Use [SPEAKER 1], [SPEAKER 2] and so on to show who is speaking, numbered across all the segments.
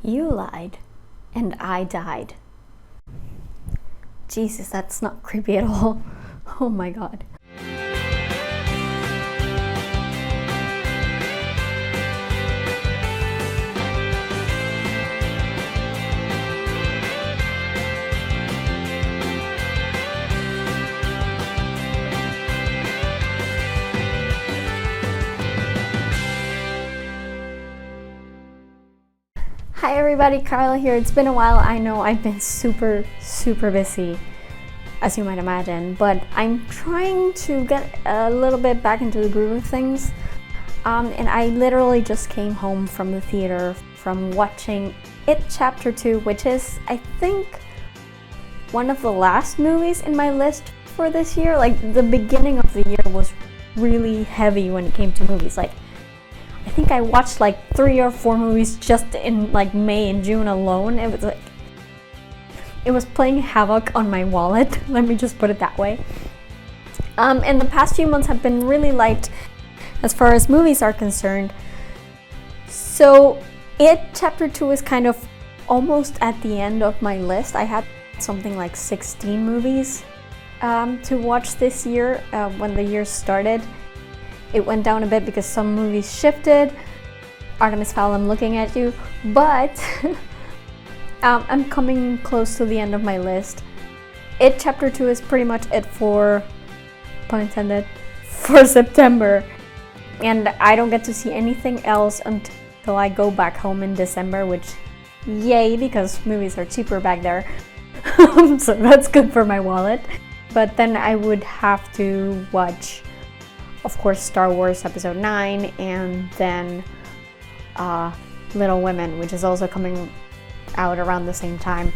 [SPEAKER 1] You lied, and I died. Jesus, that's not creepy at all. Oh my god. Hi everybody, Carla here. It's been a while. I know I've been super busy, as you might imagine, but I'm trying to get a little bit back into the groove of things. And I literally just came home from the theater from watching It Chapter 2, which is, I think, one of the last movies in my list for this year. Like, the beginning of the year was really heavy when it came to movies. Like, I think I watched like 3 or 4 movies just in like May and June alone. It was playing havoc on my wallet. Let me just put it that way. And the past few months have been really light as far as movies are concerned. So It Chapter 2 is kind of almost at the end of my list. I had something like 16 movies to watch this year when the year started. It went down a bit because some movies shifted. Artemis Fowl, I'm looking at you. But I'm coming close to the end of my list. It Chapter 2 is pretty much it for, pun intended, for September. And I don't get to see anything else until I go back home in December, which, yay, because movies are cheaper back there. So that's good for my wallet. But then I would have to watch, of course, Star Wars Episode 9, and then Little Women, which is also coming out around the same time.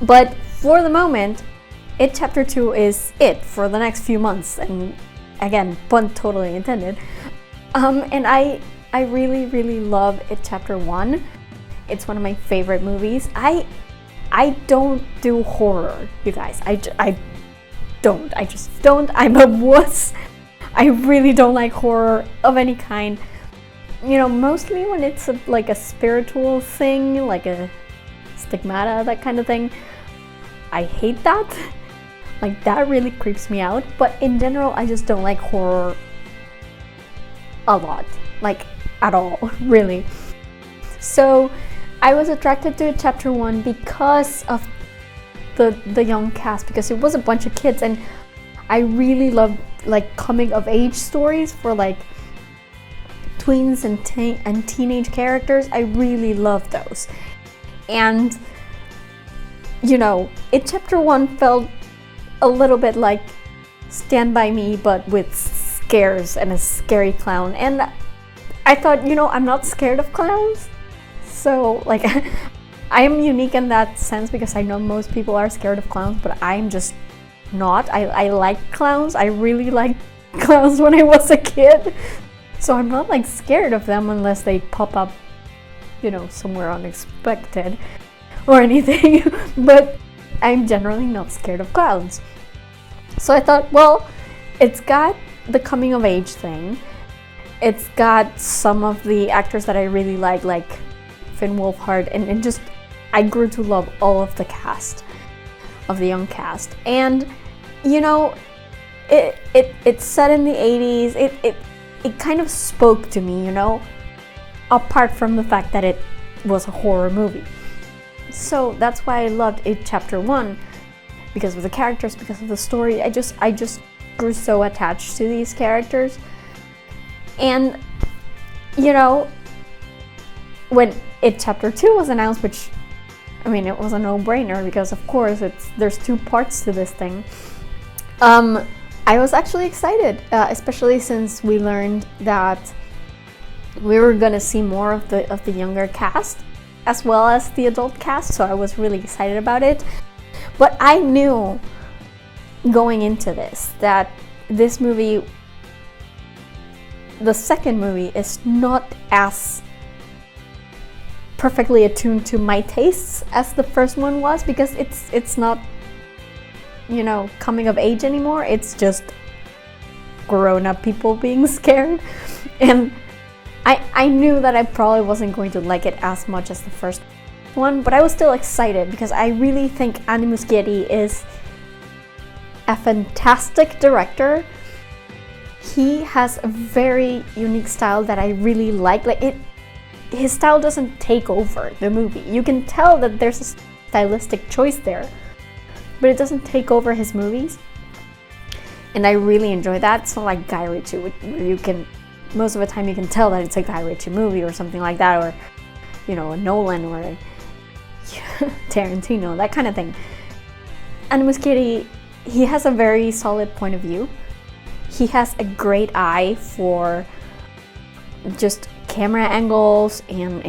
[SPEAKER 1] But for the moment, It Chapter 2 is it for the next few months, and again, pun totally intended. And I really love It Chapter 1. It's one of my favorite movies. I don't do horror, you guys. I just don't. I'm a wuss. I really don't like horror of any kind. You know, mostly when it's like a spiritual thing, like a stigmata, that kind of thing. I hate that. Like, that really creeps me out. But in general, I just don't like horror a lot. Like, at all, really. So, I was attracted to Chapter 1 because of the young cast, because it was a bunch of kids, and I really love like coming of age stories for like tweens and teenage characters. I really love those. And you know, It Chapter 1 felt a little bit like Stand By Me, but with scares and a scary clown. And I thought, you know, I'm not scared of clowns, so like I am unique in that sense, because I know most people are scared of clowns, but I'm just not. I like clowns. I really liked clowns when I was a kid. So I'm not like scared of them unless they pop up, you know, somewhere unexpected or anything. But I'm generally not scared of clowns. So I thought, well, it's got the coming of age thing. It's got some of the actors that I really like Finn Wolfhard, and just I grew to love all of the cast, of the young cast. And you know, it's set in the 80s. It kind of spoke to me, you know, apart from the fact that it was a horror movie. So that's why I loved It Chapter 1, because of the characters, because of the story. I just grew so attached to these characters. And you know, when It Chapter 2 was announced, which, I mean, it was a no-brainer, because of course there's 2 parts to this thing. I was actually excited, especially since we learned that we were gonna see more of the younger cast as well as the adult cast, so I was really excited about it. But I knew going into this that this movie, the second movie, is not as perfectly attuned to my tastes as the first one was, because it's not, you know, coming of age anymore. It's just grown-up people being scared. And I knew that I probably wasn't going to like it as much as the first one, but I was still excited because I really think Andy Muschietti is a fantastic director. He has a very unique style that I really like. His style doesn't take over the movie. You can tell that there's a stylistic choice there, but it doesn't take over his movies. And I really enjoy that. It's not like Guy Ritchie, where you can, most of the time you can tell that it's a Guy Ritchie movie or something like that, or, you know, a Nolan or a Tarantino, that kind of thing. And Muschietti, he has a very solid point of view. He has a great eye for just camera angles, and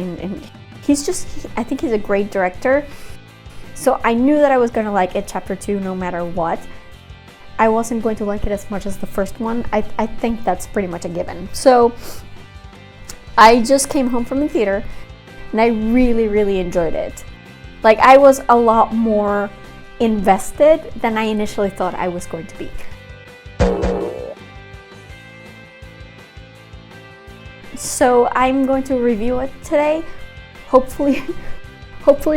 [SPEAKER 1] I think he's a great director. So I knew that I was going to like it, Chapter 2, no matter what. I wasn't going to like it as much as the first one. I think that's pretty much a given. So I just came home from the theater and I really, really enjoyed it. Like, I was a lot more invested than I initially thought I was going to be. So I'm going to review it today, hopefully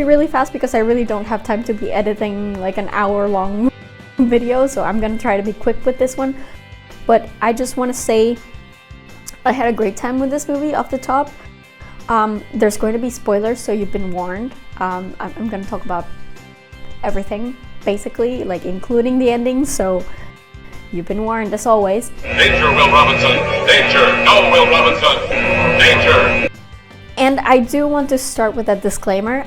[SPEAKER 1] really fast, because I really don't have time to be editing like an hour-long video, so I'm gonna try to be quick with this one. But I just want to say I had a great time with this movie off the top. There's going to be spoilers, so you've been warned. I'm going to talk about everything, basically, like including the ending, so you've been warned as always.
[SPEAKER 2] Danger, Will Robinson! Danger! No, Will Robinson! Danger!
[SPEAKER 1] And I do want to start with a disclaimer.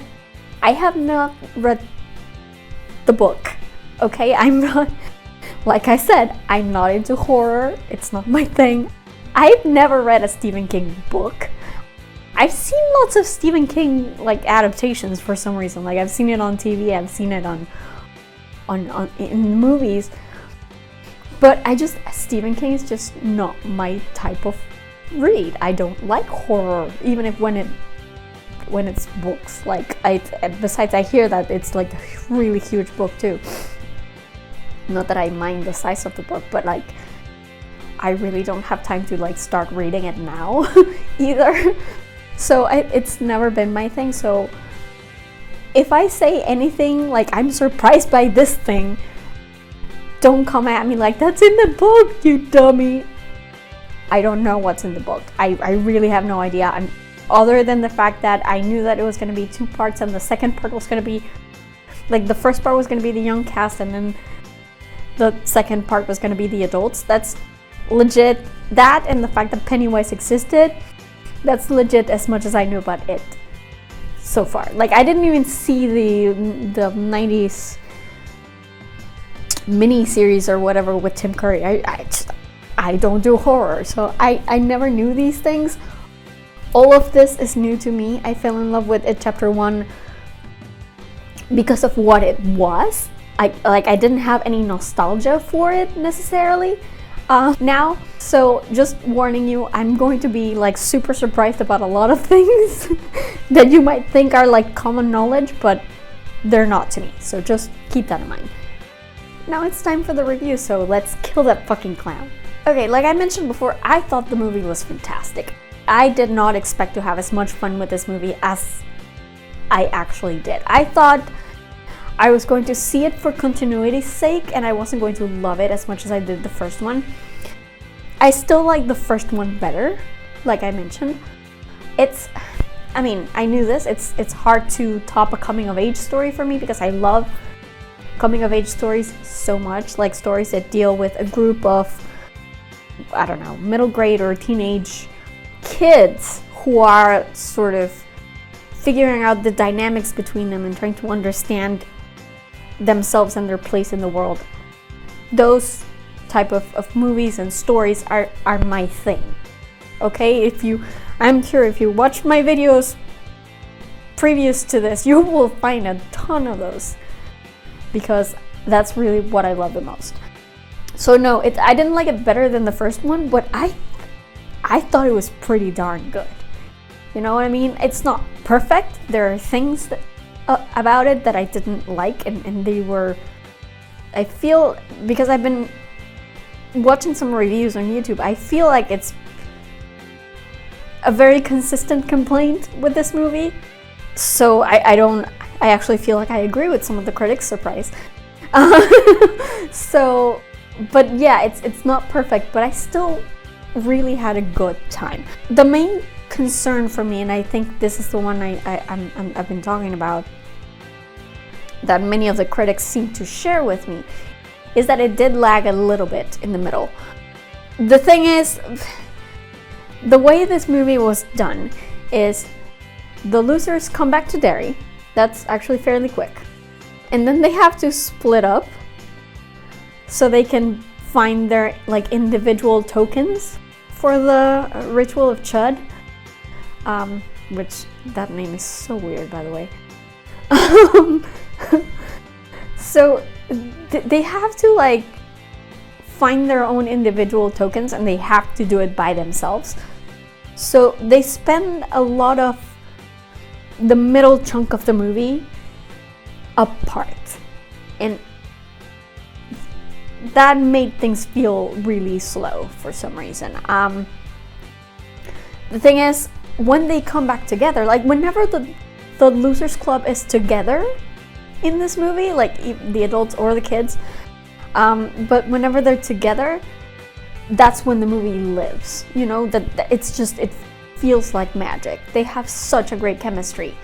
[SPEAKER 1] I have not read the book, okay? I'm not, like I said, I'm not into horror. It's not my thing. I've never read a Stephen King book. I've seen lots of Stephen King like adaptations for some reason. Like, I've seen it on TV, I've seen it on in movies. But Stephen King is just not my type of read. I don't like horror, even if when it's books. Like, besides I hear that it's like a really huge book too. Not that I mind the size of the book, but like, I really don't have time to like start reading it now either. So it's never been my thing. So if I say anything like I'm surprised by this thing, don't come at me like that's in the book, you dummy. I don't know what's in the book. I really have no idea. Other than the fact that I knew that it was going to be 2 parts, and the second part was going to be like, the first part was going to be the young cast, and then the second part was going to be the adults. That's legit. That and the fact that Pennywise existed, that's legit as much as I knew about it so far. Like, I didn't even see the 90s mini series or whatever with Tim Curry. I don't do horror, so I never knew these things. All of this is new to me. I fell in love with it, Chapter 1, because of what it was. I didn't have any nostalgia for it necessarily now. So just warning you, I'm going to be like super surprised about a lot of things that you might think are like common knowledge, but they're not to me. So just keep that in mind. Now it's time for the review, so let's kill that fucking clown. Okay, like I mentioned before, I thought the movie was fantastic. I did not expect to have as much fun with this movie as I actually did. I thought I was going to see it for continuity's sake, and I wasn't going to love it as much as I did the first one. I still like the first one better, like I mentioned. I mean, I knew this. It's hard to top a coming-of-age story for me, because I love coming-of-age stories so much. Like, stories that deal with a group of, I don't know, middle grade or teenage kids who are sort of figuring out the dynamics between them and trying to understand themselves and their place in the world. Those type of movies and stories are my thing. Okay, I'm sure if you watched my videos previous to this, you will find a ton of those, because that's really what I love the most. So no, I didn't like it better than the first one, but I thought it was pretty darn good. You know what I mean? It's not perfect. There are things about it that I didn't like, and they were, I feel, because I've been watching some reviews on YouTube, I feel like it's a very consistent complaint with this movie. So I actually feel like I agree with some of the critics, surprise. So, but yeah, it's not perfect, but I still really had a good time. The main concern for me, and I think this is the one I've been talking about, that many of the critics seem to share with me, is that it did lag a little bit in the middle. The thing is, the way this movie was done is the losers come back to Derry. That's actually fairly quick. And then they have to split up so they can find their like individual tokens for the ritual of Chud. Which that name is so weird, by the way. So they have to like find their own individual tokens, and they have to do it by themselves. So they spend a lot of the middle chunk of the movie apart, and that made things feel really slow for some reason. The thing is, when they come back together, like whenever the Losers Club is together in this movie, like the adults or the kids, but whenever they're together, that's when the movie lives. You know, that it's just, it feels like magic. They have such a great chemistry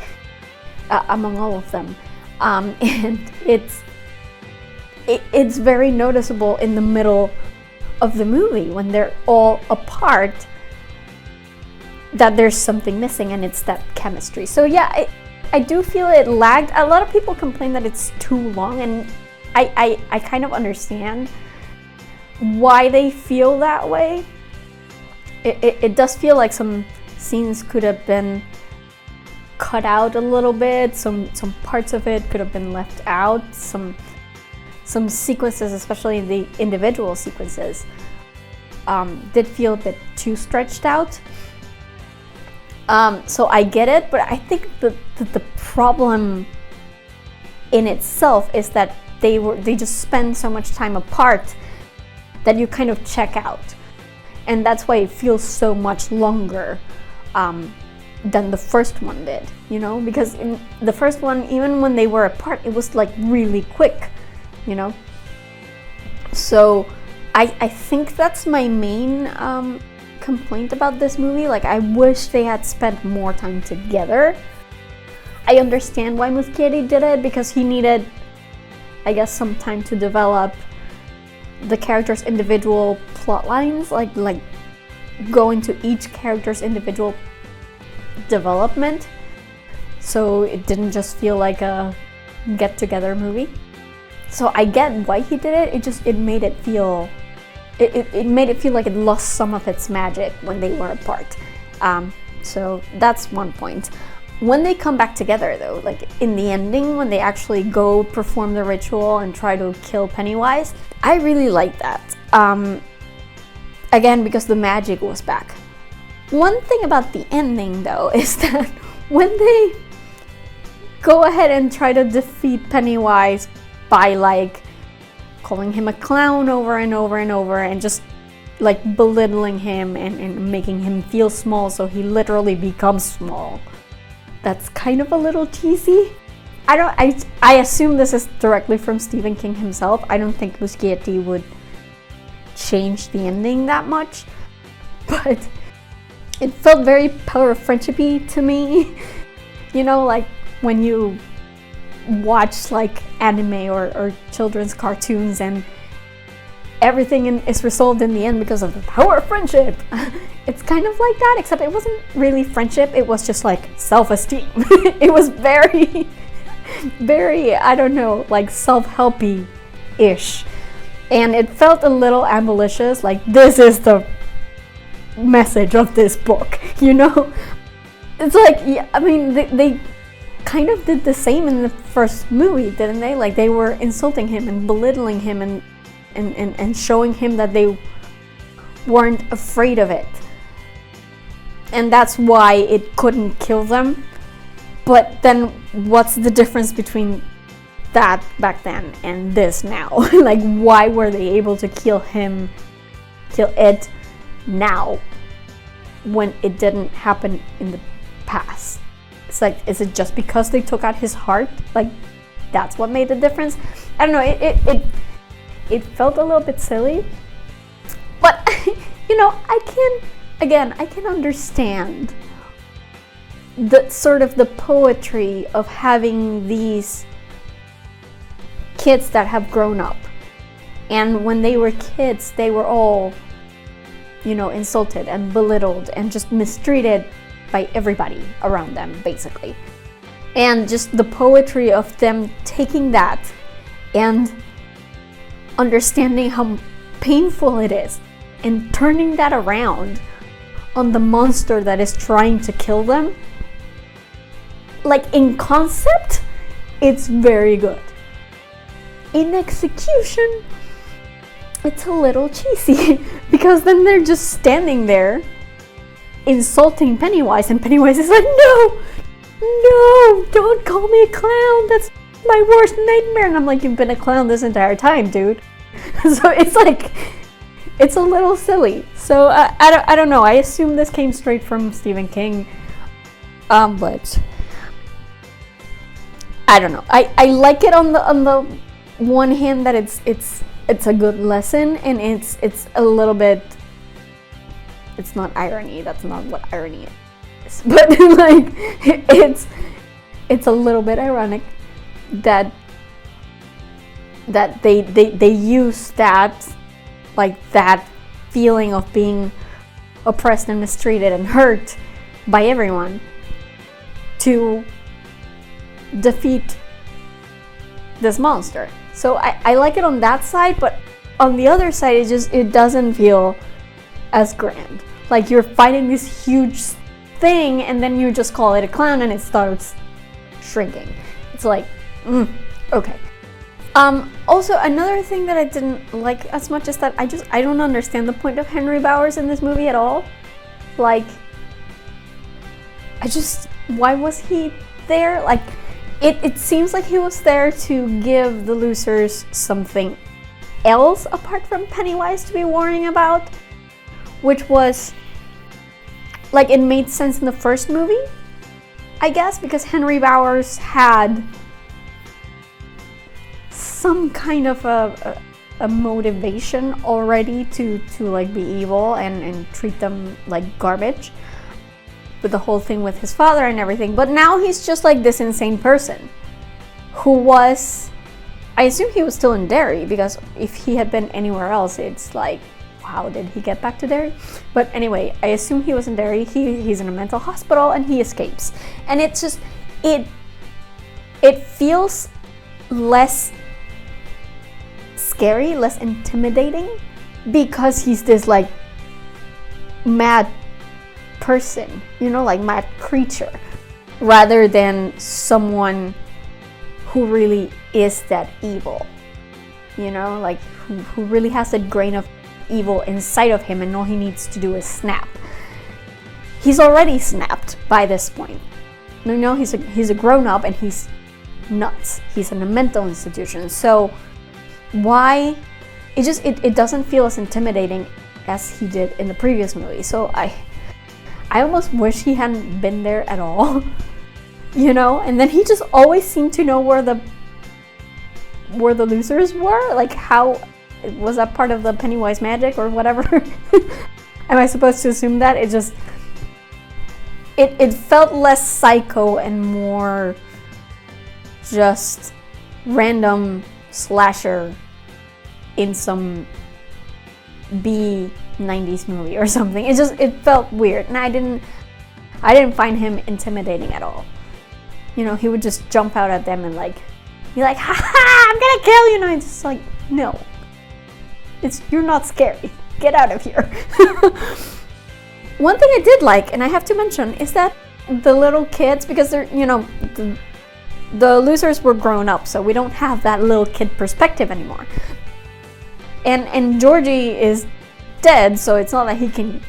[SPEAKER 1] among all of them, and it's very noticeable in the middle of the movie when they're all apart, that there's something missing, and it's that chemistry. So yeah, I do feel it lagged. A lot of people complain that it's too long, and I kind of understand why they feel that way. It does feel like some scenes could have been cut out a little bit. Some parts of it could have been left out. Some sequences, especially the individual sequences, did feel a bit too stretched out. So I get it, but I think the problem in itself is that they just spend so much time apart that you kind of check out, and that's why it feels so much longer than the first one did, you know, because in the first one, even when they were apart, it was like really quick, you know. So I think that's my main complaint about this movie. Like, I wish they had spent more time together. I understand why Muschietti did it, because he needed, I guess, some time to develop the characters' individual plot lines, like go into each character's individual development, so it didn't just feel like a get-together movie. So I get why he did it. It made it feel like it lost some of its magic when they were apart. So that's one point. When they come back together, though, like in the ending, when they actually go perform the ritual and try to kill Pennywise, I really like that. Again, because the magic was back. One thing about the ending, though, is that when they go ahead and try to defeat Pennywise by like calling him a clown over and over and over, and just like belittling him and making him feel small, so he literally becomes small. That's kind of a little cheesy. I assume this is directly from Stephen King himself. I don't think Muschietti would change the ending that much, but it felt very Power of Friendship-y to me. You know, like when you watch like anime or children's cartoons and everything is resolved in the end because of the power of friendship. It's kind of like that, except it wasn't really friendship, it was just like self-esteem. It was very, very, I don't know, like self-helpy-ish. And it felt a little ambitious, like this is the message of this book, you know? It's like, yeah, I mean, they kind of did the same in the first movie, didn't they? Like they were insulting him and belittling him and showing him that they weren't afraid of it. And that's why it couldn't kill them. But then what's the difference between that back then and this now? Like, why were they able to kill it now? when it didn't happen in the past. It's like, is it just because they took out his heart? Like, that's what made the difference? I don't know, it felt a little bit silly. But, you know, I can understand the sort of the poetry of having these kids that have grown up. And when they were kids, they were all, you know, insulted and belittled and just mistreated by everybody around them, basically. And just the poetry of them taking that and understanding how painful it is and turning that around on the monster that is trying to kill them. Like, in concept, it's very good. In execution, it's a little cheesy because then they're just standing there insulting Pennywise, and Pennywise is like, no, don't call me a clown, that's my worst nightmare. And I'm like, you've been a clown this entire time, dude. So it's like, it's a little silly. So I don't know, I assume this came straight from Stephen King, but I don't know. I like it on the one hand that it's a good lesson, and it's a little bit, it's not irony, that's not what irony is, but like it's a little bit ironic that they use that, like, that feeling of being oppressed and mistreated and hurt by everyone to defeat this monster. So I like it on that side, but on the other side, it doesn't feel as grand. Like, you're fighting this huge thing and then you just call it a clown and it starts shrinking. It's like, okay. Also, another thing that I didn't like as much is that I don't understand the point of Henry Bowers in this movie at all. Like, why was he there? Like, it seems like he was there to give the losers something else apart from Pennywise to be worrying about, which was, like, it made sense in the first movie, I guess, because Henry Bowers had some kind of a motivation already to like be evil and treat them like garbage, with the whole thing with his father and everything. But now he's just like this insane person who was, I assume he was still in Derry, because if he had been anywhere else, it's like, how did he get back to Derry? But anyway, I assume he was in Derry. He's in a mental hospital and he escapes. And it's just, it feels less scary, less intimidating, because he's this like mad person, you know, like mad creature, rather than someone who really is that evil, you know, like who really has a grain of evil inside of him and all he needs to do is snap. He's already snapped by this point. You know, he's a grown-up and he's nuts. He's in a mental institution. So why it doesn't feel as intimidating as he did in the previous movie. So I almost wish he hadn't been there at all. You know, and then he just always seemed to know where the losers were. Like, how was that part of the Pennywise magic or whatever? Am I supposed to assume that? It felt less psycho and more just random slasher in some B-90s movie or something. It felt weird, and I didn't find him intimidating at all. You know, he would just jump out at them and like, be like, ha ha, I'm gonna kill you. And it's just like, no, you're not scary. Get out of here. One thing I did like, and I have to mention, is that the little kids, because they're, you know, the losers were grown up, so we don't have that little kid perspective anymore. And Georgie is dead, so it's not like he can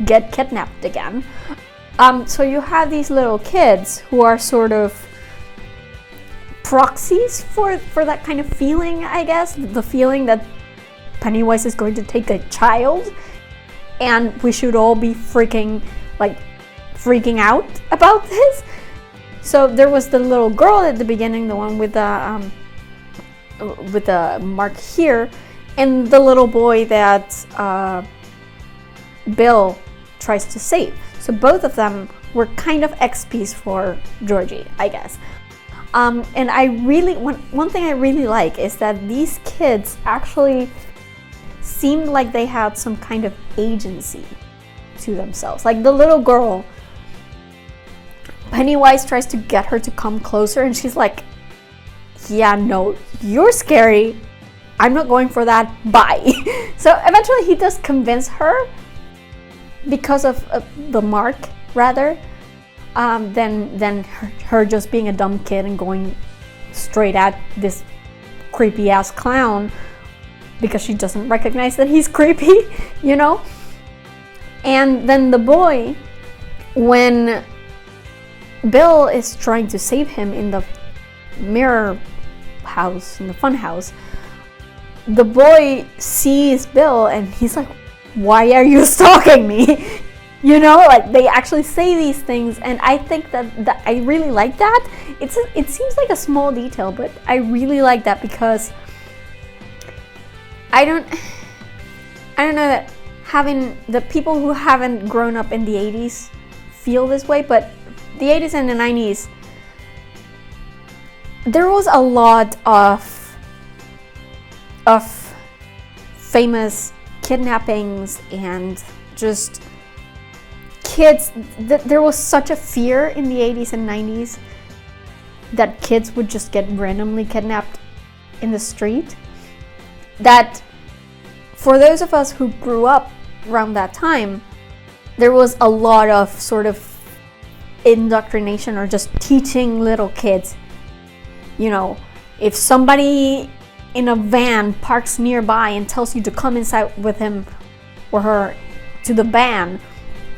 [SPEAKER 1] get kidnapped again. So you have these little kids who are sort of proxies for that kind of feeling, I guess. The feeling that Pennywise is going to take a child and we should all be freaking out about this. So there was the little girl at the beginning, the one with the mark here, and the little boy that Bill tries to save. So both of them were kind of XPs for Georgie, I guess. And I really, one thing I really like is that these kids actually seemed like they had some kind of agency to themselves. Like the little girl, Pennywise tries to get her to come closer, and she's like, yeah, no, you're scary. I'm not going for that. Bye. So eventually he does convince her because of the mark, rather, than her just being a dumb kid and going straight at this creepy ass clown because she doesn't recognize that he's creepy, you know? And then the boy, when Bill is trying to save him in the mirror house, in the fun house, the boy sees Bill and he's like, why are you stalking me? You know, like they actually say these things, and I think that I really like that. It seems like a small detail, but I really like that because I don't know that having the people who haven't grown up in the 80s feel this way, but the 80s and the 90s, there was a lot of famous kidnappings and just kids. There was such a fear in the 80s and 90s that kids would just get randomly kidnapped in the street, that for those of us who grew up around that time, there was a lot of sort of indoctrination or just teaching little kids, you know, if somebody in a van parks nearby and tells you to come inside with him or her to the van,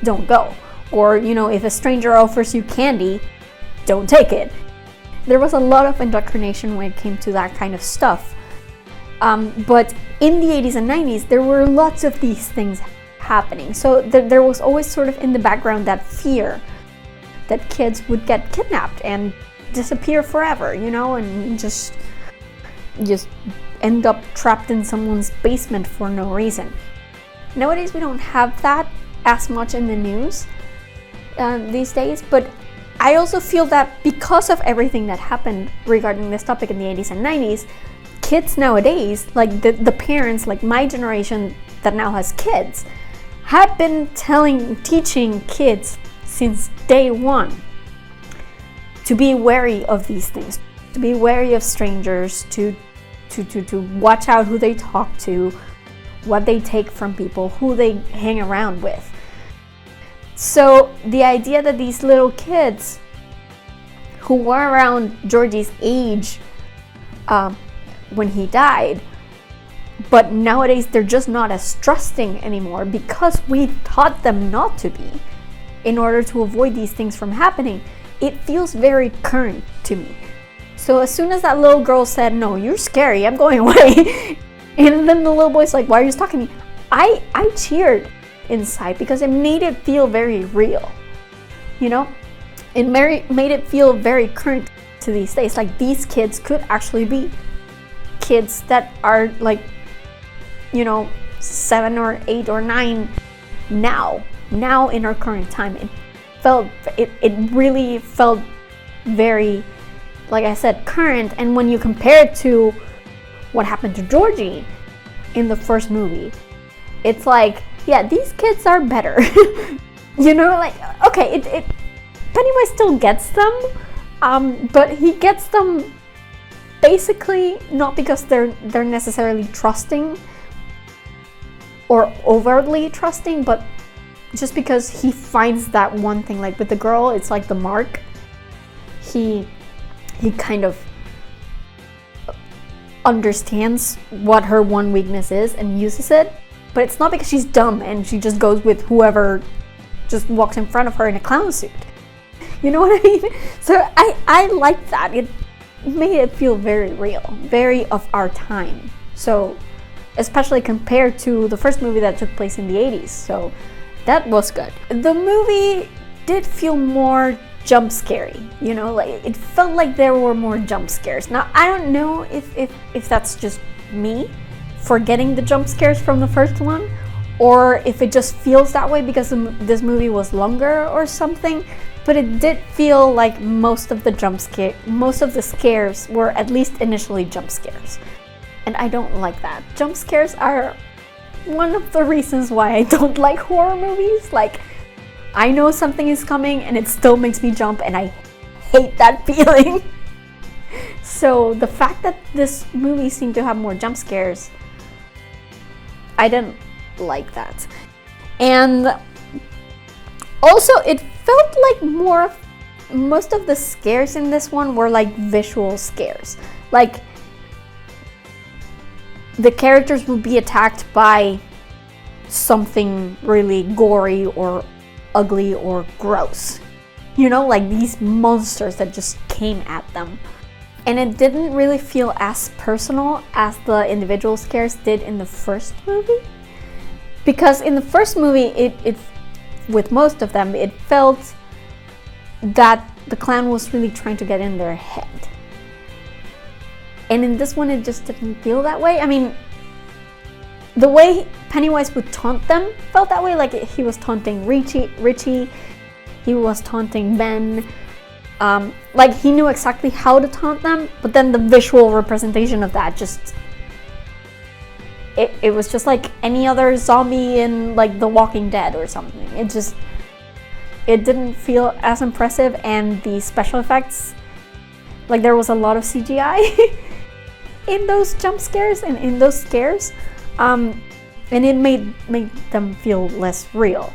[SPEAKER 1] don't go. Or, you know, if a stranger offers you candy, don't take it. There was a lot of indoctrination when it came to that kind of stuff. But in the 80s and 90s, there were lots of these things happening. So there was always sort of in the background that fear that kids would get kidnapped and disappear forever, you know, and just end up trapped in someone's basement for no reason. Nowadays, we don't have that as much in the news these days, but I also feel that because of everything that happened regarding this topic in the 80s and 90s, kids nowadays, like the parents, like my generation that now has kids, have been teaching kids since day one to be wary of these things, to be wary of strangers, to watch out who they talk to, what they take from people, who they hang around with. So the idea that these little kids who were around Georgie's age when he died, but nowadays they're just not as trusting anymore because we taught them not to be in order to avoid these things from happening, it feels very current to me. So as soon as that little girl said, no, you're scary, I'm going away, and then the little boy's like, why are you stalking me? I cheered inside because it made it feel very real, you know? It made it feel very current to these days. Like these kids could actually be kids that are like, you know, 7 or 8 or 9 now in our current time. It really felt very, like I said, current. And when you compare it to what happened to Georgie in the first movie, it's like, yeah, these kids are better. You know, like, okay, Pennywise still gets them, but he gets them basically not because they're necessarily trusting or overtly trusting, but just because he finds that one thing. Like with the girl, it's like the mark. He kind of understands what her one weakness is and uses it, but it's not because she's dumb and she just goes with whoever just walks in front of her in a clown suit. You know what I mean? So I like that. It made it feel very real, very of our time. So especially compared to the first movie that took place in the 80s. So that was good. The movie did feel more jump scary, you know, like it felt like there were more jump scares. Now I don't know if that's just me forgetting the jump scares from the first one, or if it just feels that way because this movie was longer or something, but it did feel like most of the scares were at least initially jump scares. And I don't like that. Jump scares are one of the reasons why I don't like horror movies. Like, I know something is coming and it still makes me jump, and I hate that feeling. So the fact that this movie seemed to have more jump scares, I didn't like that. And also it felt like most of the scares in this one were like visual scares. Like, the characters would be attacked by something really gory or ugly or gross. You know, like these monsters that just came at them. And it didn't really feel as personal as the individual scares did in the first movie. Because in the first movie, it with most of them, it felt that the clown was really trying to get in their head. And in this one, it just didn't feel that way. I mean, the way Pennywise would taunt them felt that way. Like, he was taunting Richie, he was taunting Ben. Like, he knew exactly how to taunt them, but then the visual representation of that just... It was just like any other zombie in, like, The Walking Dead or something. It didn't feel as impressive, and the special effects... Like, there was a lot of CGI in those jump scares and in those scares, and it made them feel less real.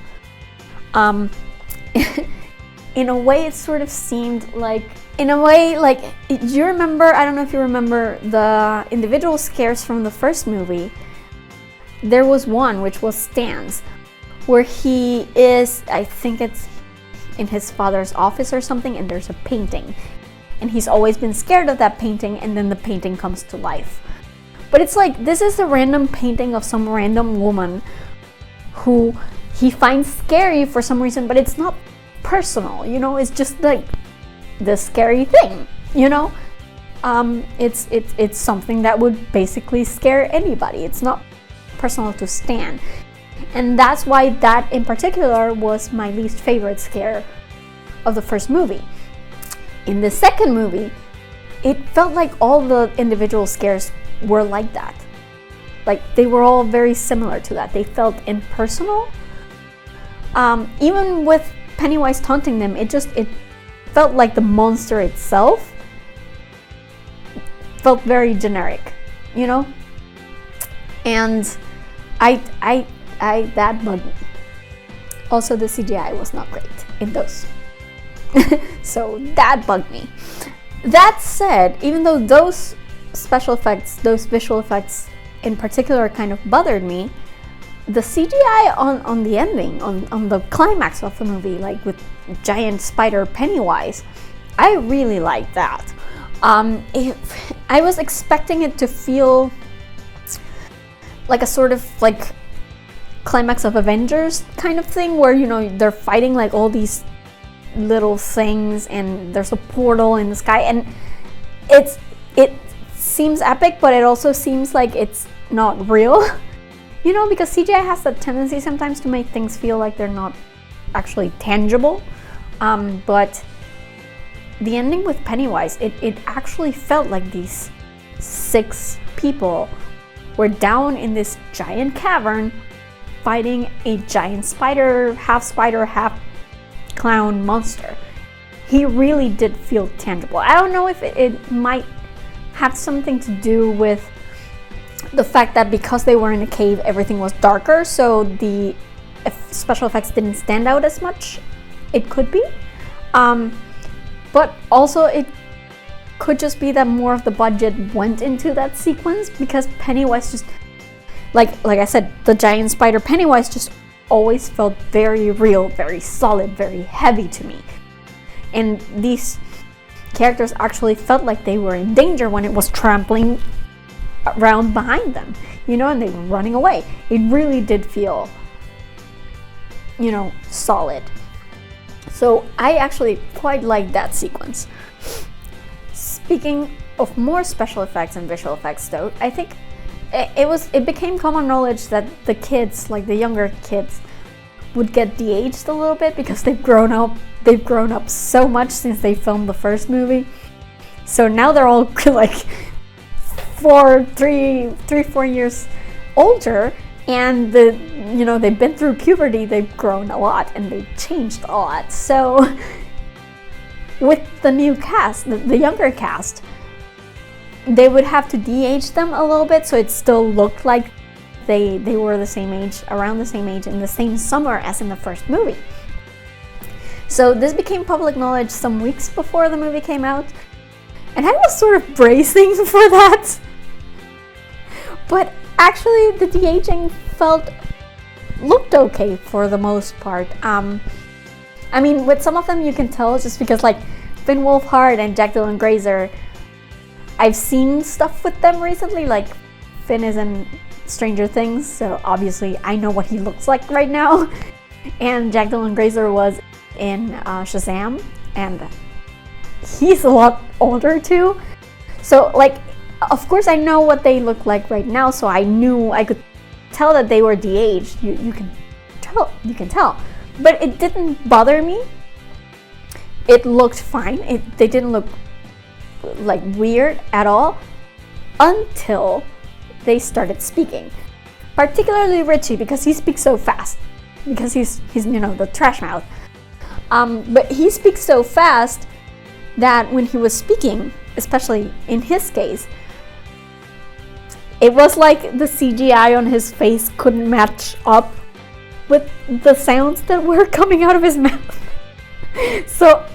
[SPEAKER 1] In a way, it sort of seemed like, do you remember, I don't know if you remember the individual scares from the first movie. There was one, which was Stan's, where he is, I think it's in his father's office or something, and there's a painting. And he's always been scared of that painting, and then the painting comes to life. But it's like, this is a random painting of some random woman who he finds scary for some reason, but it's not personal, you know? It's just like the scary thing, you know? It's something that would basically scare anybody. It's not personal to Stan. And that's why that in particular was my least favorite scare of the first movie. In the second movie, it felt like all the individual scares were like that. Like, they were all very similar to that. They felt impersonal. Even with Pennywise taunting them, it felt like the monster itself felt very generic, you know? And that bugged me. Also, the CGI was not great in those. So that bugged me. That said, even though those special effects, those visual effects in particular kind of bothered me, the CGI on the ending, on the climax of the movie, like with giant spider Pennywise, I really liked that. I was expecting it to feel like a sort of like climax of Avengers kind of thing, where, you know, they're fighting like all these little things and there's a portal in the sky, and it seems epic, but it also seems like it's not real. You know, because CGI has a tendency sometimes to make things feel like they're not actually tangible. But the ending with Pennywise, it actually felt like these 6 people were down in this giant cavern fighting a giant spider, half clown monster. He really did feel tangible. I don't know if it might have something to do with the fact that because they were in a cave, everything was darker, so the special effects didn't stand out as much. It could be. But also it could just be that more of the budget went into that sequence, because Pennywise just, like I said, the giant spider Pennywise just always felt very real, very solid, very heavy to me. And these characters actually felt like they were in danger when it was trampling around behind them. and they were running away. It really did feel, solid. So I actually quite like that sequence. Speaking of more special effects and visual effects though, I think it became common knowledge that the kids, like the younger kids, would get de-aged a little bit because they've grown up so much since they filmed the first movie. So now they're all like 4 years older, and they've been through puberty, they've grown a lot and they've changed a lot. So with the new cast, the younger cast, they would have to de-age them a little bit so it still looked like they were around the same age in the same summer as in the first movie. So this became public knowledge some weeks before the movie came out, and I was sort of bracing for that. But actually the de-aging looked okay for the most part. I mean, with some of them you can tell just because, like Finn Wolfhard and Jack Dylan Grazer, I've seen stuff with them recently. Like Finn is in Stranger Things, so obviously I know what he looks like right now. And Jack Dylan Grazer was in Shazam, and he's a lot older too. So like, of course I know what they look like right now, so I could tell that they were de-aged. You can tell. But it didn't bother me. It looked fine. They didn't look like weird at all until they started speaking. Particularly Richie, because he speaks so fast. Because he's the trash mouth. But he speaks so fast that when he was speaking, especially in his case, it was like the CGI on his face couldn't match up with the sounds that were coming out of his mouth. So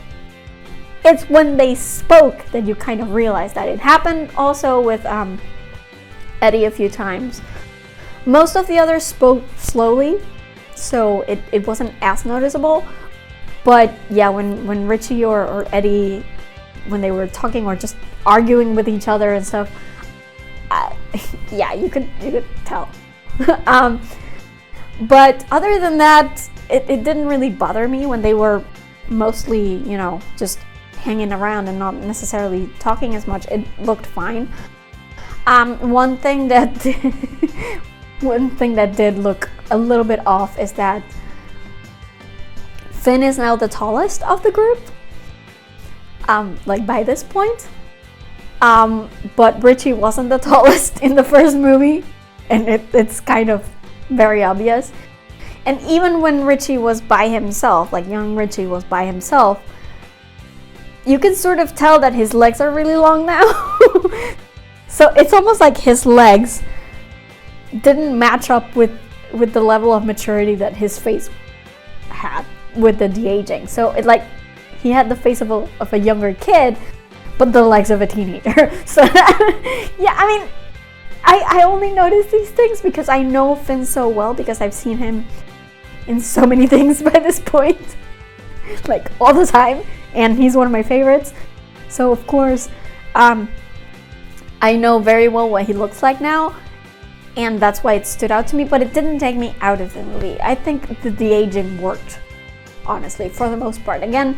[SPEAKER 1] it's when they spoke that you kind of realize that. It happened also with Eddie a few times. Most of the others spoke slowly, so it wasn't as noticeable. But yeah, when Richie or Eddie, when they were talking or just arguing with each other and stuff, yeah, you could tell. But other than that, it didn't really bother me when they were mostly, just hanging around and not necessarily talking as much. It looked fine. One thing that did look a little bit off is that Finn is now the tallest of the group, like by this point. But Richie wasn't the tallest in the first movie, and it's kind of very obvious. And even when Richie was by himself, like young Richie was by himself, you can sort of tell that his legs are really long now. So it's almost like his legs didn't match up with the level of maturity that his face had with the de-aging. So it like he had the face of a younger kid, but the legs of a teenager. So yeah, I mean, I only notice these things because I know Finn so well, because I've seen him in so many things by this point, like all the time, and he's one of my favorites. So of course, I know very well what he looks like now, and that's why it stood out to me, but it didn't take me out of the movie. I think the de-aging worked, honestly, for the most part. Again,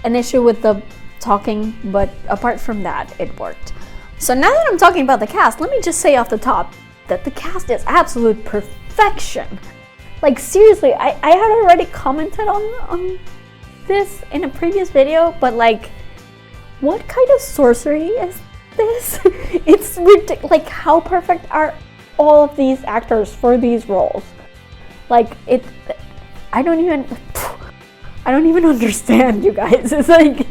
[SPEAKER 1] an issue with the talking, but apart from that, it worked. So now that I'm talking about the cast, let me just say off the top that the cast is absolute perfection. Like seriously, I had already commented on this in a previous video, but like, what kind of sorcery is this? It's ridiculous. Like, how perfect are all of these actors for these roles? Like, I don't even understand, you guys. It's like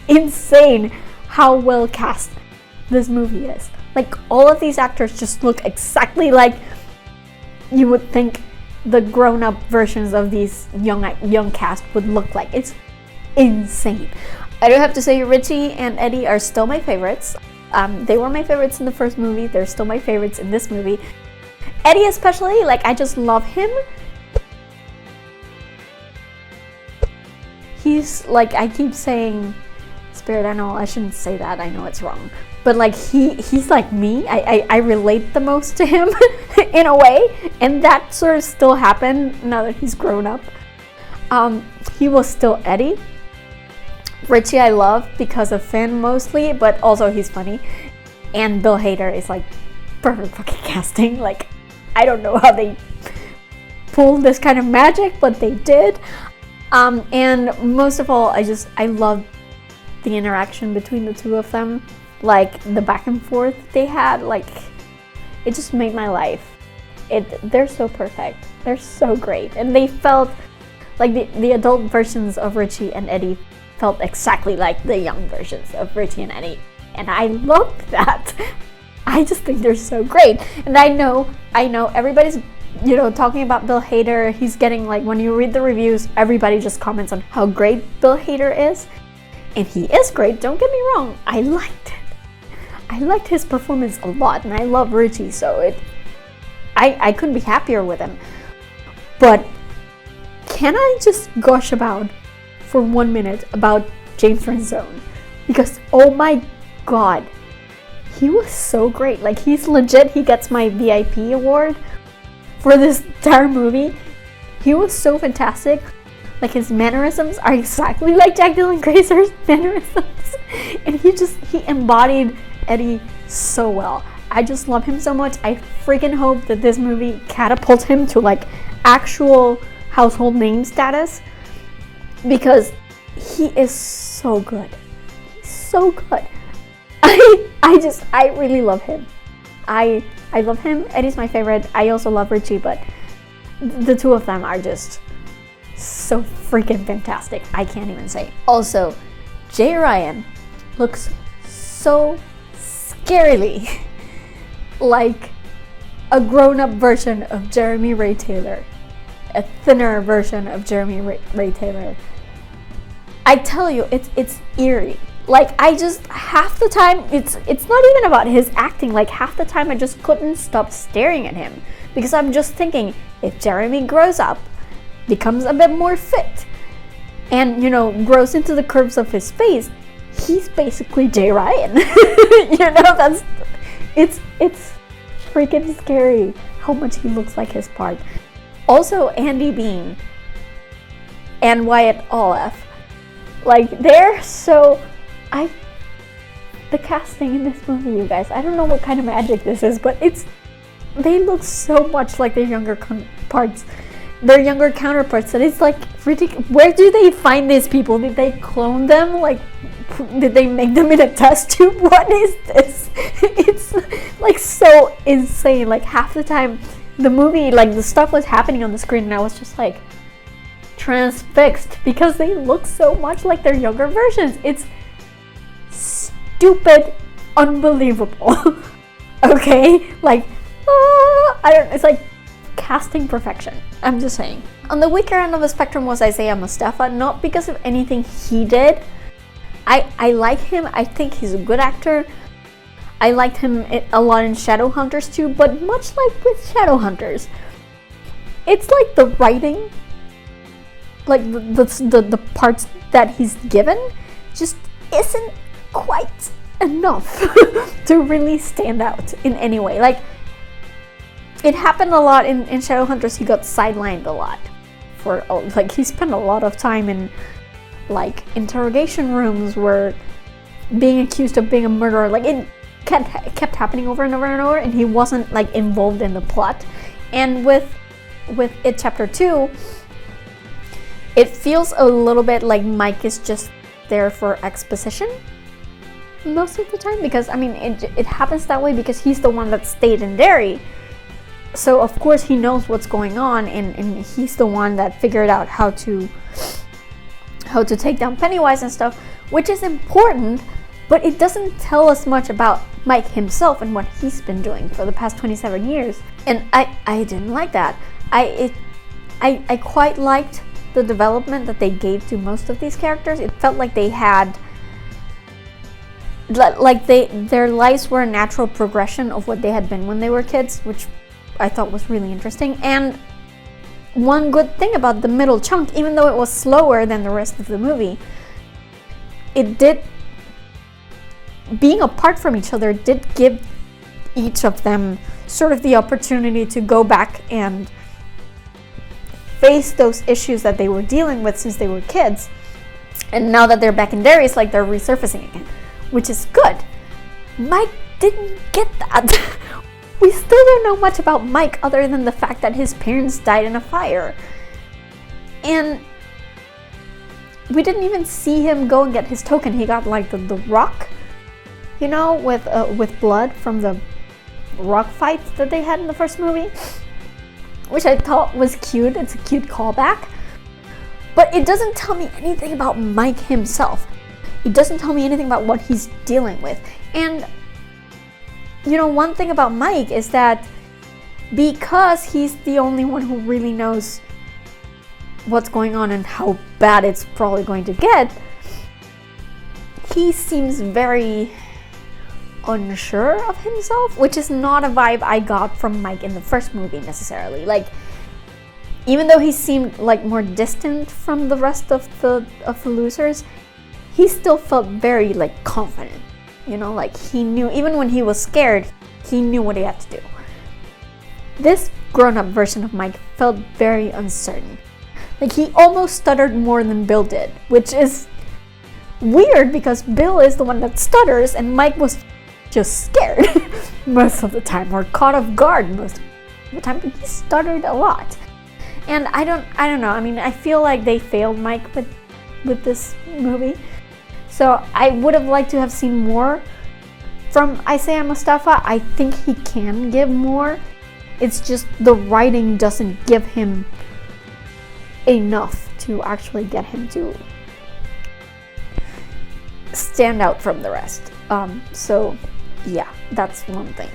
[SPEAKER 1] insane how well cast this movie is. Like, all of these actors just look exactly like you would think the grown-up versions of these young cast would look like. It's insane. I do have to say, Richie and Eddie are still my favorites. They were my favorites in the first movie. They're still my favorites in this movie. Eddie especially, like, I just love him. He's like, I keep saying spirit. I know I shouldn't say that. I know it's wrong. But like he's like me. I relate the most to him in a way. And that sort of still happened now that he's grown up. He was still Eddie. Richie I love because of Finn mostly, but also he's funny. And Bill Hader is like perfect fucking casting. Like, I don't know how they pulled this kind of magic, but they did. And most of all, I love the interaction between the two of them. Like, the back and forth they had, like, it just made my life. They're so perfect. They're so great. And they felt like the adult versions of Richie and Eddie felt exactly like the young versions of Richie and Eddie. And I love that. I just think they're so great. And I know everybody's, talking about Bill Hader. He's getting, like, when you read the reviews, everybody just comments on how great Bill Hader is. And he is great, don't get me wrong. I liked it. I liked his performance a lot, and I love Richie, so I couldn't be happier with him. But can I just gush about, for 1 minute, about James Franzone? Because, oh my god, he was so great. Like, he's legit, he gets my VIP award for this entire movie. He was so fantastic. Like, his mannerisms are exactly like Jack Dylan Grazer's mannerisms. And he embodied Eddie so well. I just love him so much. I freaking hope that this movie catapults him to, like, actual household name status. Because he is so good. He's so good. I really love him. I love him. Eddie's my favorite. I also love Richie, but the two of them are just so freaking fantastic. I can't even say. Also, Jay Ryan looks so scarily like a grown-up version of Jeremy Ray Taylor. A thinner version of Jeremy Ray Taylor. I tell you, it's eerie. Like, I just, half the time, it's not even about his acting. Like, half the time I just couldn't stop staring at him. Because I'm just thinking, if Jeremy grows up, becomes a bit more fit, and, grows into the curves of his face, he's basically Jay Ryan. It's freaking scary how much he looks like his part. Also, Andy Bean and Wyatt Oleff, like, they're so... The casting in this movie, you guys, I don't know what kind of magic this is, but they look so much like their younger counterparts, that it's like ridiculous. Where do they find these people? Did they clone them? Like, did they make them in a test tube? What is this? It's like so insane. Like, half the time the movie, like, the stuff was happening on the screen and I was just like transfixed because they look so much like their younger versions. It's stupid, unbelievable. Okay, like, it's like casting perfection. I'm just saying. On the weaker end of the spectrum was Isaiah Mustafa, not because of anything he did. I like him. I think he's a good actor. I liked him a lot in Shadowhunters too, but much like with Shadowhunters, it's like the writing, like the parts that he's given just isn't quite enough to really stand out in any way. Like, it happened a lot in Shadowhunters. He got sidelined a lot for, like, he spent a lot of time in, like, interrogation rooms where being accused of being a murderer, like, it kept happening over and over and over, and he wasn't, like, involved in the plot. And with It Chapter 2, it feels a little bit like Mike is just there for exposition most of the time, because I mean it happens that way because he's the one that stayed in Derry, so of course he knows what's going on, and he's the one that figured out how to take down Pennywise and stuff, which is important, but it doesn't tell us much about Mike himself and what he's been doing for the past 27 years. And I didn't like that. I quite liked the development that they gave to most of these characters. It felt like they had, like, their lives were a natural progression of what they had been when they were kids, which I thought was really interesting. And one good thing about the middle chunk, even though it was slower than the rest of the movie, it did being apart from each other did give each of them sort of the opportunity to go back and face those issues that they were dealing with since they were kids. And now that they're back in Derry, it's like they're resurfacing again, which is good. Mike didn't get that. We still don't know much about Mike other than the fact that his parents died in a fire. And we didn't even see him go and get his token. He got like the rock, you know, with blood from the rock fight that they had in the first movie, which I thought was cute. It's a cute callback. But it doesn't tell me anything about Mike himself. It doesn't tell me anything about what he's dealing with. And, you know, one thing about Mike is that because he's the only one who really knows what's going on and how bad it's probably going to get, he seems very unsure of himself, which is not a vibe I got from Mike in the first movie necessarily. Like, even though he seemed like more distant from the rest of the losers, he still felt very like confident, you know, like he knew, even when he was scared, he knew what he had to do. This grown-up version of Mike felt very uncertain. Like, he almost stuttered more than Bill did, which is weird because Bill is the one that stutters and Mike was just scared most of the time, or caught off guard most of the time, but he stuttered a lot. And I don't know, I mean, I feel like they failed Mike with this movie. So I would have liked to have seen more from Isaiah Mustafa. I think he can give more. It's just the writing doesn't give him enough to actually get him to stand out from the rest. So yeah, that's one thing.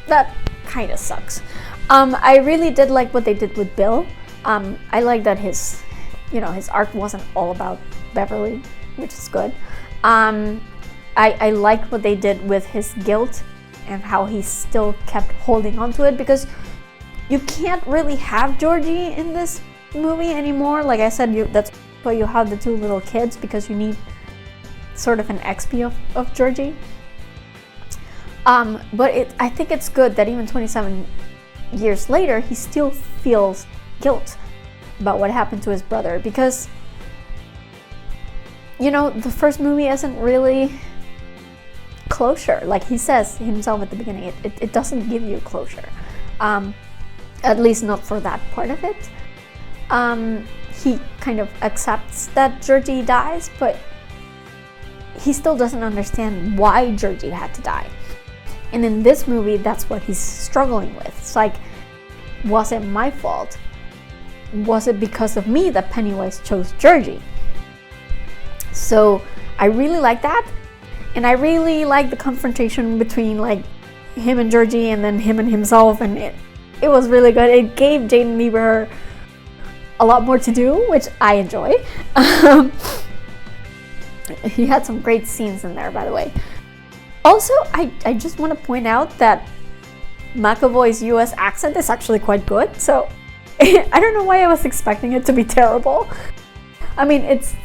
[SPEAKER 1] That kind of sucks. I really did like what they did with Bill. I like that his arc wasn't all about Beverly, which is good. I liked what they did with his guilt and how he still kept holding on to it, because you can't really have Georgie in this movie anymore. Like I said, that's why you have the two little kids, because you need sort of an XP of Georgie. But I think it's good that even 27 years later, he still feels guilt about what happened to his brother, because, you know, the first movie isn't really closure. Like he says himself at the beginning, it doesn't give you closure. At least not for that part of it. He kind of accepts that Georgie dies, but he still doesn't understand why Georgie had to die. And in this movie, that's what he's struggling with. It's like, was it my fault? Was it because of me that Pennywise chose Georgie? So I really like that. And I really like the confrontation between like him and Georgie, and then him and himself. And it was really good. It gave Jaden Lieber a lot more to do, which I enjoy. He had some great scenes in there, by the way. Also, I just want to point out that McAvoy's US accent is actually quite good. So I don't know why I was expecting it to be terrible. I mean, it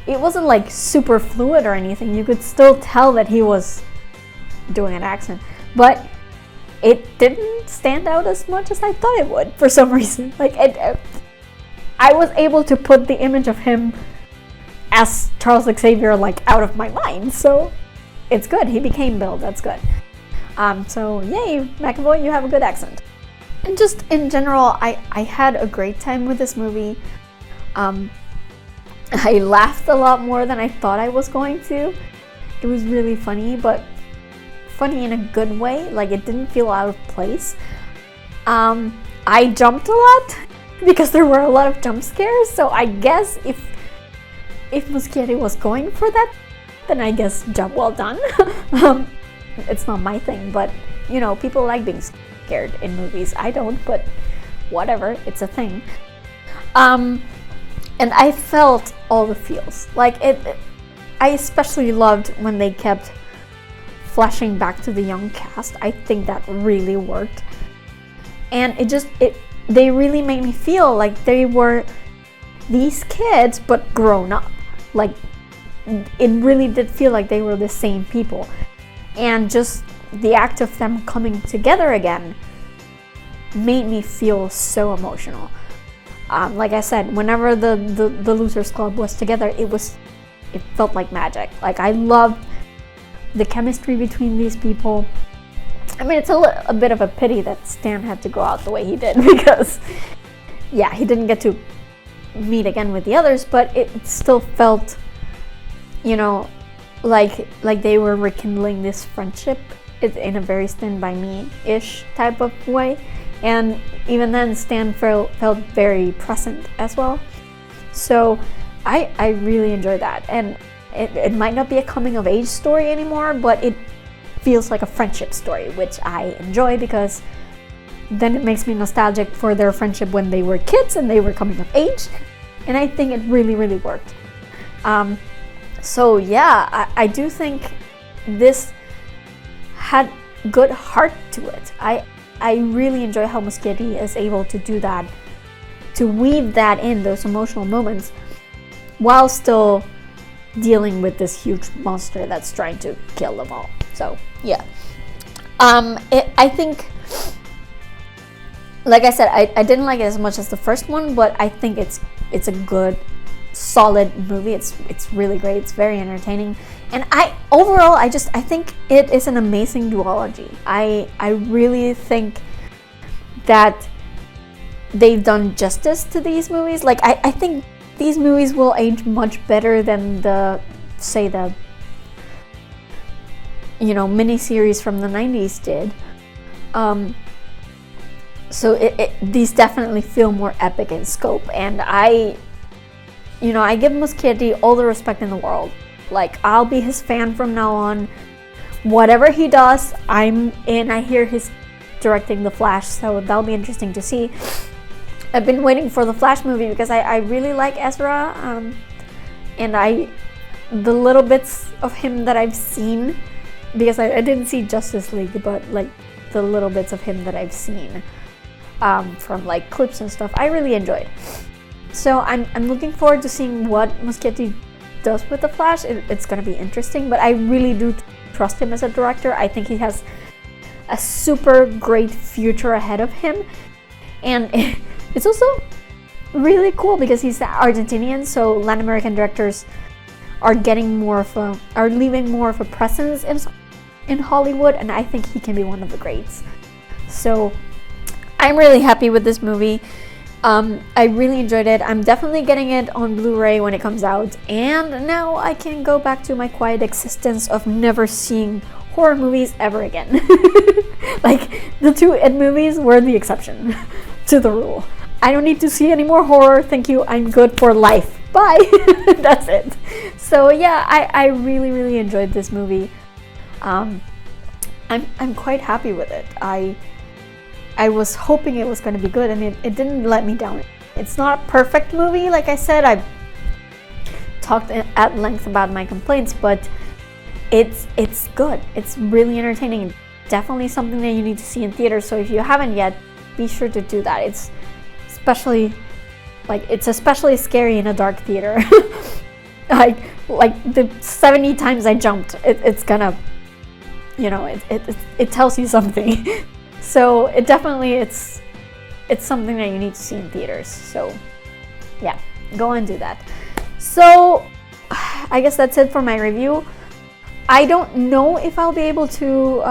[SPEAKER 1] wasn't like super fluid or anything. You could still tell that he was doing an accent, but it didn't stand out as much as I thought it would for some reason. Like I was able to put the image of him as Charles Xavier like out of my mind, so it's good. He became Bill. That's good. So yay, McAvoy, you have a good accent. And just in general, I had a great time with this movie. I laughed a lot more than I thought I was going to. It was really funny, but funny in a good way. Like, it didn't feel out of place. I jumped a lot because there were a lot of jump scares. So I guess if Muschietti was going for that, then I guess job well done. It's not my thing, but you know, people like being scared in movies. I don't, but whatever, it's a thing. And I felt all the feels. Like I especially loved when they kept flashing back to the young cast. I think that really worked. And they really made me feel like they were these kids, but grown up. Like, it really did feel like they were the same people. And just the act of them coming together again made me feel so emotional. Like I said, whenever the Losers Club was together, it felt like magic. Like, I loved the chemistry between these people. I mean, it's a bit of a pity that Stan had to go out the way he did, because yeah, he didn't get to meet again with the others, but it still felt, you know, like they were rekindling this friendship in a very Stand By Me-ish type of way. And even then, Stan felt very present as well. So I really enjoyed that. And it might not be a coming of age story anymore, but it feels like a friendship story, which I enjoy, because then it makes me nostalgic for their friendship when they were kids and they were coming of age. And I think it really, really worked. So yeah, I do think this had good heart to it. I really enjoy how Muschietti is able to do that, to weave that in, those emotional moments, while still dealing with this huge monster that's trying to kill them all. So yeah, I think, like I said, I didn't like it as much as the first one, but I think it's a good, solid movie. It's really great. It's very entertaining, and overall I think it is an amazing duology. I really think that they've done justice to these movies. Like, I think these movies will age much better than the miniseries from the 90s did. So these definitely feel more epic in scope, and I give Muschietti all the respect in the world. Like, I'll be his fan from now on. Whatever he does, I'm in. I hear he's directing The Flash, so that'll be interesting to see. I've been waiting for the Flash movie because I really like Ezra, and the little bits of him that I've seen, because I didn't see Justice League, but like the little bits of him that I've seen from like clips and stuff, I really enjoyed. So I'm looking forward to seeing what Muschietti does with The Flash. It's going to be interesting, but I really do trust him as a director. I think he has a super great future ahead of him, and it's also really cool because he's Argentinian, so Latin American directors are leaving more of a presence in Hollywood, and I think he can be one of the greats. So I'm really happy with this movie. I really enjoyed it. I'm definitely getting it on Blu-ray when it comes out, and now I can go back to my quiet existence of never seeing horror movies ever again. Like, the two It movies were the exception to the rule. I don't need to see any more horror, thank you, I'm good for life. Bye! That's it. So yeah, I really, really enjoyed this movie. I'm quite happy with it. I was hoping it was going to be good, and it didn't let me down. It's not a perfect movie, like I said. I've talked at length about my complaints, but it's good. It's really entertaining. Definitely something that you need to see in theaters. So if you haven't yet, be sure to do that. It's especially scary in a dark theater. like the 70 times I jumped, it's gonna, it tells you something. So it's something that you need to see in theaters. So yeah, go and do that. So I guess that's it for my review. I don't know if I'll be able to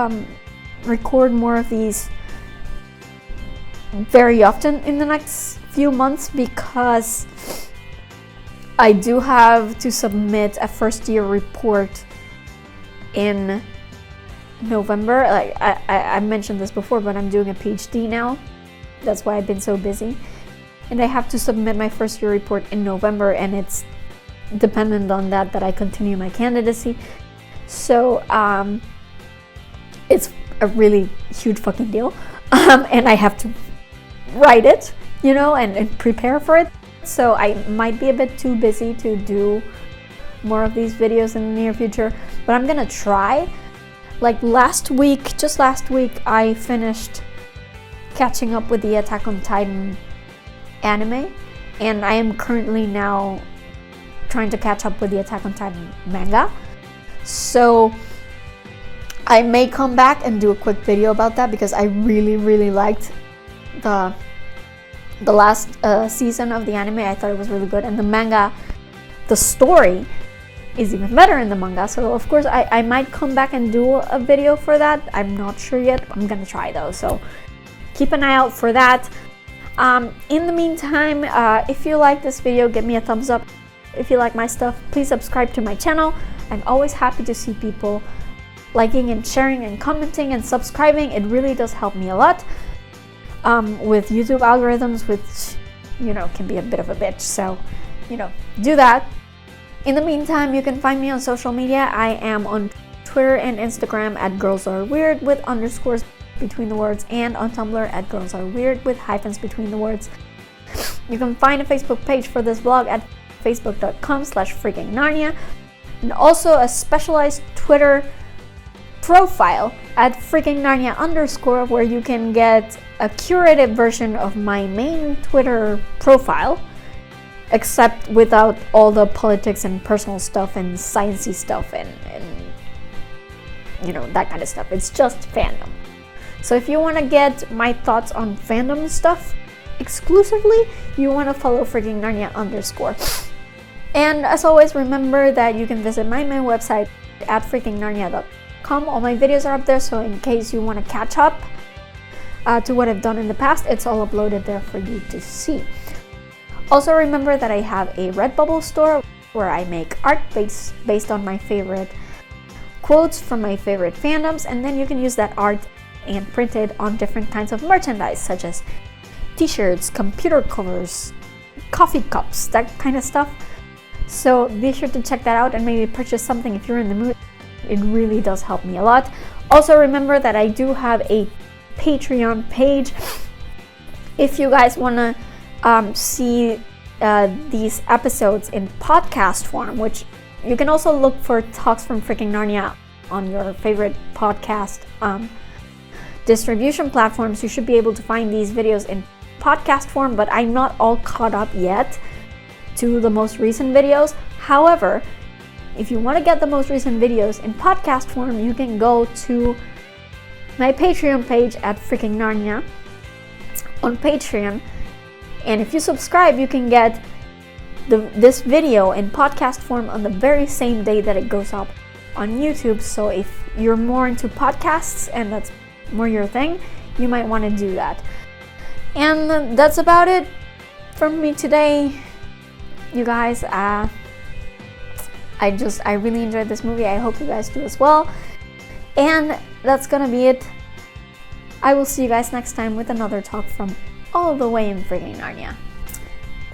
[SPEAKER 1] record more of these very often in the next few months, because I do have to submit a first year report in November. Like I mentioned this before, but I'm doing a PhD now. That's why I've been so busy, and I have to submit my first year report in November, and it's dependent on that I continue my candidacy. So it's a really huge fucking deal, and I have to write it, and prepare for it. So I might be a bit too busy to do more of these videos in the near future, but I'm gonna try. Like just last week, I finished catching up with the Attack on Titan anime, and I am currently now trying to catch up with the Attack on Titan manga. So I may come back and do a quick video about that, because I really liked the last season of the anime. I thought it was really good, and the manga, the story is even better in the manga. So of course I might come back and do a video for that. I'm not sure yet. I'm gonna try though, so keep an eye out for that. In the meantime, if you like this video, give me a thumbs up. If you like my stuff, please subscribe to my channel. I'm always happy to see people liking and sharing and commenting and subscribing. It really does help me a lot with YouTube algorithms, which, you know, can be a bit of a bitch. So, you know, do that. In the meantime, you can find me on social media. I am on Twitter and Instagram at girlsareweird with underscores between the words, and on Tumblr at girlsareweird with hyphens between the words. You can find a Facebook page for this vlog at facebook.com/FreakingNarnia, and also a specialized Twitter profile at FreakingNarnia_, where you can get a curated version of my main Twitter profile, except without all the politics and personal stuff and sciencey stuff and you know, that kind of stuff. It's just fandom. So if you want to get my thoughts on fandom stuff exclusively, you want to follow FreakingNarnia_. And as always, remember that you can visit my main website at FreakingNarnia.com. All my videos are up there, so in case you want to catch up to what I've done in the past, it's all uploaded there for you to see. Also remember that I have a Redbubble store where I make art based on my favorite quotes from my favorite fandoms, and then you can use that art and print it on different kinds of merchandise, such as t-shirts, computer covers, coffee cups, that kind of stuff. So be sure to check that out and maybe purchase something if you're in the mood. It really does help me a lot. Also remember that I do have a Patreon page. If you guys want to see these episodes in podcast form, which you can also look for Talks from Freaking Narnia on your favorite podcast distribution platforms. You should be able to find these videos in podcast form, but I'm not all caught up yet to the most recent videos. However, if you want to get the most recent videos in podcast form, you can go to my Patreon page at Freaking Narnia on Patreon, and if you subscribe, you can get this video in podcast form on the very same day that it goes up on YouTube. So if you're more into podcasts and that's more your thing, you might want to do that. And that's about it from me today, you guys. I really enjoyed this movie. I hope you guys do as well. And that's gonna be it. I will see you guys next time with another talk from all the way in Freaking Narnia.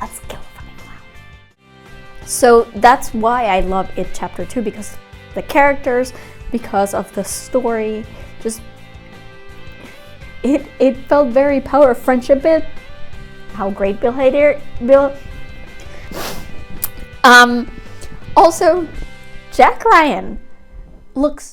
[SPEAKER 1] Let's kill fucking clown. So that's why I love It Chapter 2, because the characters, because of the story, just it felt very power friendship it. How great Bill Hader. Also, Jack Ryan looks